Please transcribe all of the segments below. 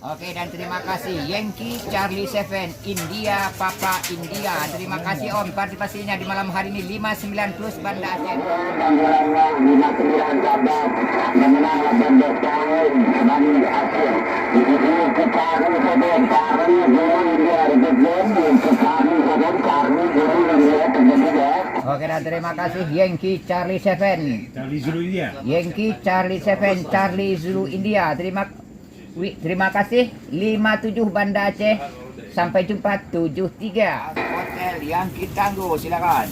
Oke, dan terima kasih Yankee Charlie 7 India Papa India. Terima kasih Om partisipasinya di malam hari ini 59 plus Banda Aceh. Oke, dan terima kasih Yankee Charlie 7 Charlie Zulu India. Yankee Charlie 7 Charlie Zulu India. Terima kasih 57 Banda Aceh. Sampai jumpa 73 hotel yang kita tangguh, silakan.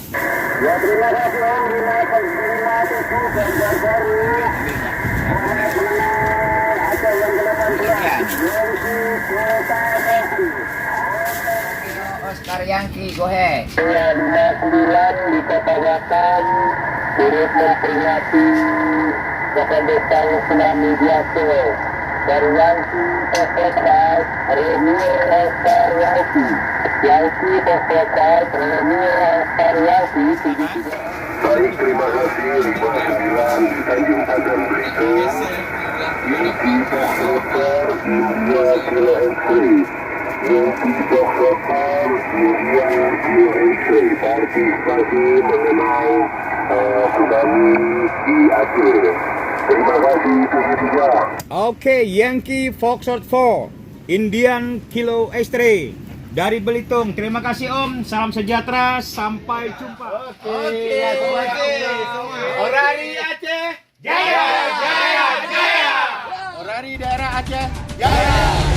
Ya, terima kasih Om. Terima kasih Aceh yang Oscar Yankee, go ahead. 59 di Kota Batam turut memperingati kependekan tsunami di Aceh. Dari Yankee Oscar Remi Oscar Yankee Oscar Remi Oscar Yankee 73. Baik, terima kasih 59 di Tanjung Pandan Bristol. Yankee Oscar India Kilo X-ray. Yankee Oscar India Kilo X-ray. Partisipasi mengenai tsunami di Aceh. Terima kasih 73. Oke, Yankee Foxtrot 4 Indian Kilo X-ray dari Belitung. Terima kasih Om. Salam sejahtera. Sampai jumpa. Oke. Orari Aceh. Jaya, jaya, jaya. Orari daerah Aceh. Jaya.